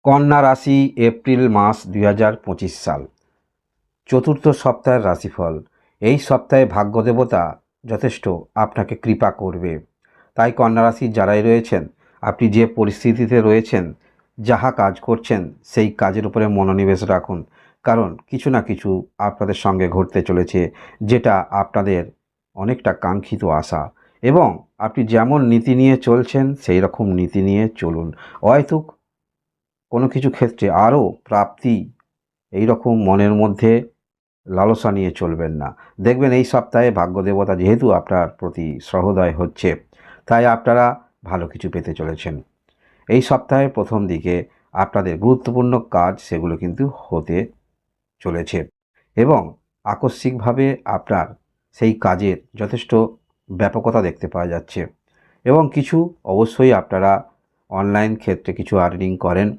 কন্যা রাশি এপ্রিল মাস 2025 সাল চতুর্থ সপ্তাহের রাশিফল। এই সপ্তাহে ভাগ্যদেবতা যথেষ্ট আপনাকে কৃপা করবে। তাই কন্যা রাশির যারাই রয়েছেন, আপনি যে পরিস্থিতিতে রয়েছেন, যাহা কাজ করছেন সেই কাজের উপরে মনোনিবেশ রাখুন, কারণ কিছু না কিছু আপনাদের সঙ্গে ঘটতে চলেছে, যেটা আপনাদের অনেকটা কাঙ্ক্ষিত আশা। এবং আপনি যেমন নীতি নিয়ে চলছেন সেই রকম নীতি নিয়ে চলুন। হয়তো কোনো কিছু ক্ষেত্রে আরও প্রাপ্তি, এই রকম মনের মধ্যে লালসা নিয়ে চলবেন না। দেখবেন এই সপ্তাহে ভাগ্যদেবতা যেহেতু আপনার প্রতি সহৃদয় হচ্ছে, তাই আপনারা ভালো কিছু পেতে চলেছেন। এই সপ্তাহের প্রথম দিকে আপনাদের গুরুত্বপূর্ণ কাজ সেগুলো কিন্তু হতে চলেছে এবং আকস্মিকভাবে আপনার সেই কাজের যথেষ্ট ব্যাপকতা দেখতে পাওয়া যাচ্ছে। এবং কিছু অবশ্যই আপনারা অনলাইন ক্ষেত্রে কিছু আর্নিং করেন,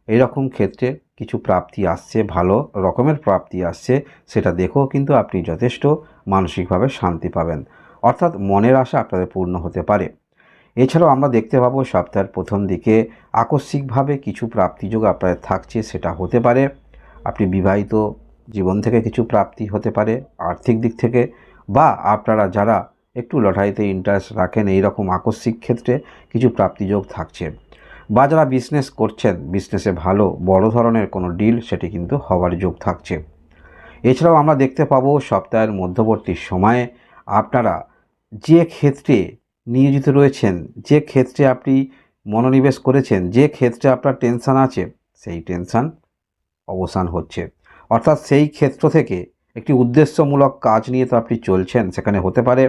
এই রকম ক্ষেত্রে কিছু প্রাপ্তি আসছে, ভালো রকমের প্রাপ্তি আসছে, সেটা দেখেও কিন্তু আপনি যথেষ্ট মানসিকভাবে শান্তি পাবেন, অর্থাৎ মনের আশা আপনাদের পূর্ণ হতে পারে। এছাড়াও আমরা দেখতে পাবো সপ্তাহের প্রথম দিকে আকস্মিকভাবে কিছু প্রাপ্তিযোগ আপনাদের থাকছে। সেটা হতে পারে আপনি বিবাহিত জীবন থেকে কিছু প্রাপ্তি হতে পারে, আর্থিক দিক থেকে, বা আপনারা যারা একটু লটারিতে ইন্টারেস্ট রাখেন, এই রকম আকস্মিক ক্ষেত্রে কিছু প্রাপ্তিযোগ থাকছে। বা যারা বিজনেস করছেন, বিজনেসে ভালো বড় ধরনের কোনো ডিল সেটি কিন্তু হওয়ার যোগ থাকছে। এছাড়াও আমরা দেখতে পাবো সপ্তাহের মধ্যবর্তী সময়ে আপনারা যে ক্ষেত্রে নিয়োজিত রয়েছেন, যে ক্ষেত্রে আপনি মনোনিবেশ করেছেন, যে ক্ষেত্রে আপনার টেনশান আছে, সেই টেনশান অবসান হচ্ছে। অর্থাৎ সেই ক্ষেত্র থেকে একটি উদ্দেশ্যমূলক কাজ নিয়ে তো আপনি চলছেন, সেখানে হতে পারে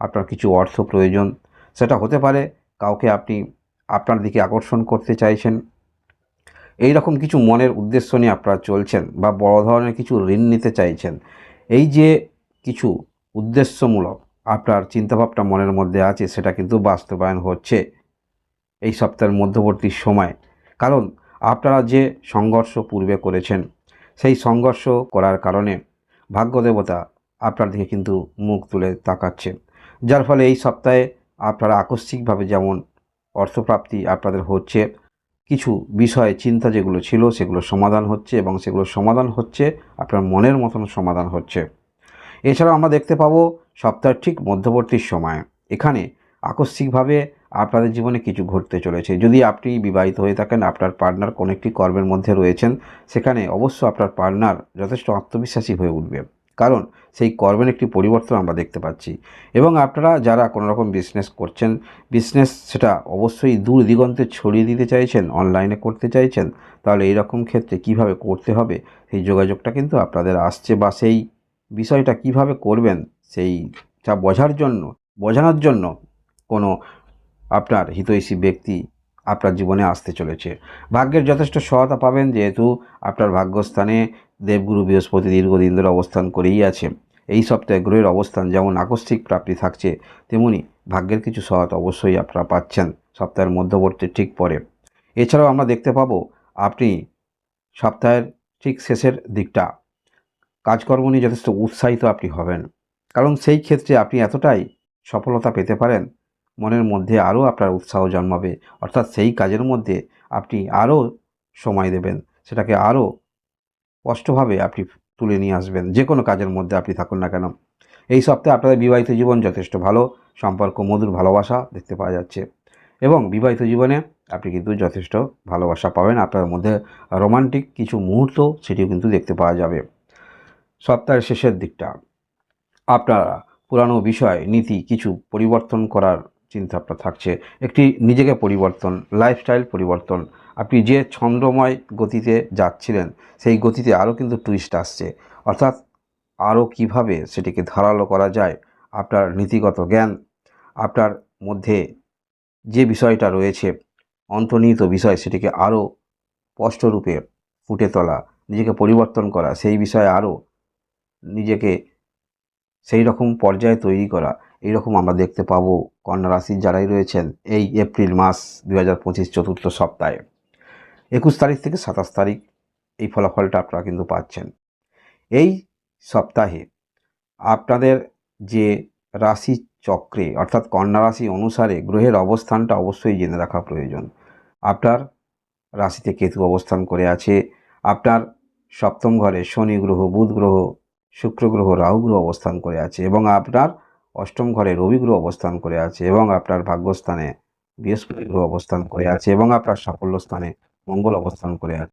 আপনার কিছু অর্থ প্রয়োজন, সেটা হতে পারে কাউকে আপনি আপনার দিকে আকর্ষণ করতে চাইছেন, এই রকম কিছু মনের উদ্দেশ্য নিয়ে আপনারা চলছেন, বা বড় ধরনের কিছু ঋণ নিতে চাইছেন। এই যে কিছু উদ্দেশ্যমূলক আপনার চিন্তাভাবনা মনের মধ্যে আছে, সেটা কিন্তু বাস্তবায়ন হচ্ছে এই সপ্তাহের মধ্যবর্তী সময়। কারণ আপনারা যে সংঘর্ষ পূর্বে করেছেন, সেই সংঘর্ষ করার কারণে ভাগ্যদেবতা আপনার দিকে কিন্তু মুখ তুলে তাকাচ্ছেন, যার ফলে এই সপ্তাহে আপনারা আকস্মিকভাবে যেমন অর্থপ্রাপ্তি আপনাদের হচ্ছে, কিছু বিষয়ে চিন্তা যেগুলো ছিল সেগুলো সমাধান হচ্ছে, এবং সেগুলো সমাধান হচ্ছে আপনার মনের মতন সমাধান হচ্ছে। এছাড়াও আমরা দেখতে পাবো সপ্তাহের ঠিক মধ্যবর্তী সময়ে এখানে আকস্মিকভাবে আপনাদের জীবনে কিছু ঘটতে চলেছে। যদি আপনি বিবাহিত হয়ে থাকেন, আপনার পার্টনার কোনো একটি কর্মের মধ্যে রয়েছেন, সেখানে অবশ্য আপনার পার্টনার যথেষ্ট আত্মবিশ্বাসী হয়ে উঠবে, কারণ সেই কর্মের একটি পরিবর্তন আমরা দেখতে পাচ্ছি। এবং আপনারা যারা কোনো রকম বিজনেস করছেন, বিজনেস সেটা অবশ্যই দূর দিগন্তে ছড়িয়ে দিতে চাইছেন, অনলাইনে করতে চাইছেন, তাহলে এই রকম ক্ষেত্রে কিভাবে করতে হবে সেই যোগাযোগটা কিন্তু আপনাদের আসছে, বা সেই বিষয়টা কিভাবে করবেন সেইটা বোঝানোর জন্য কোনো আপনার হিতৈষী ব্যক্তি আপনার জীবনে আসতে চলেছে। ভাগ্যের যথেষ্ট সহায়তা পাবেন, যেহেতু আপনার ভাগ্যস্থানে দেবগুরু বৃহস্পতি দীর্ঘদিন ধরে অবস্থান করেই আছে। এই সপ্তাহে গ্রহের অবস্থান যেমন আকস্মিক প্রাপ্তি থাকছে, তেমনি ভাগ্যের কিছু সহায়তা অবশ্যই আপনারা পাচ্ছেন সপ্তাহের মধ্যবর্তী ঠিক পরে। এছাড়াও আমরা দেখতে পাবো আপনি সপ্তাহের ঠিক শেষের দিকটা কাজকর্ম নিয়ে যথেষ্ট উৎসাহিত আপনি হবেন, কারণ সেই ক্ষেত্রে আপনি এতটাই সফলতা পেতে পারেন, মনের মধ্যে আরও আপনার উৎসাহ জন্মাবে, অর্থাৎ সেই কাজের মধ্যে আপনি আরও সময় দেবেন, সেটাকে আরও স্পষ্টভাবে আপনি তুলে নিয়ে আসবেন, যে কোনো কাজের মধ্যে আপনি থাকুন না কেন। এই সপ্তাহে আপনাদের বিবাহিত জীবন যথেষ্ট ভালো, সম্পর্ক মধুর ভালোবাসা দেখতে পাওয়া যাচ্ছে, এবং বিবাহিত জীবনে আপনি কিন্তু যথেষ্ট ভালোবাসা পাবেন, আপনার মধ্যে রোমান্টিক কিছু মুহূর্ত সেটিও কিন্তু দেখতে পাওয়া যাবে। সপ্তাহের শেষের দিকটা আপনারা পুরানো বিষয় নীতি কিছু পরিবর্তন করার চিন্তাভাবনা থাকছে, একটি নিজেকে পরিবর্তন, লাইফস্টাইল পরিবর্তন। আপনি যে ছন্দময় গতিতে যাচ্ছিলেন সেই গতিতে আরও কিন্তু টুইস্ট আসছে, অর্থাৎ আরও কিভাবে সেটিকে ধারালো করা যায়, আপনার নীতিগত জ্ঞান, আপনার মধ্যে যে বিষয়টা রয়েছে অন্তর্নিহিত বিষয়, সেটিকে আরও স্পষ্টরূপে ফুটে তোলা, নিজেকে পরিবর্তন করা, সেই বিষয়ে আরও নিজেকে সেই রকম পর্যায়ে তৈরি করা, এইরকম আমরা দেখতে পাবো কন্যা রাশির যারাই রয়েছেন এই এপ্রিল মাস 2025 চতুর্থ সপ্তাহে 21 তারিখ থেকে 27 তারিখ এই ফলাফলটা আপনারা কিন্তু পাচ্ছেন। এই সপ্তাহে আপনাদের যে রাশি চক্রে, অর্থাৎ কন্যা রাশি অনুসারে গ্রহের অবস্থানটা অবশ্যই জেনে রাখা প্রয়োজন। আপনার রাশিতে কেতু অবস্থান করে আছে। আপনার সপ্তম ঘরে শনি গ্রহ, বুধ গ্রহ, শুক্র গ্রহ, রাহু গ্রহ অবস্থান করে আছে এবং আপনার অষ্টম ঘরে রবি গ্রহ অবস্থান করে আছে এবং আপনার ভাগ্যস্থানে বৃহস্পতি গ্রহ অবস্থান করে আছে এবং আপনার সাফল্য স্থানে মঙ্গল অবস্থান করে আছে।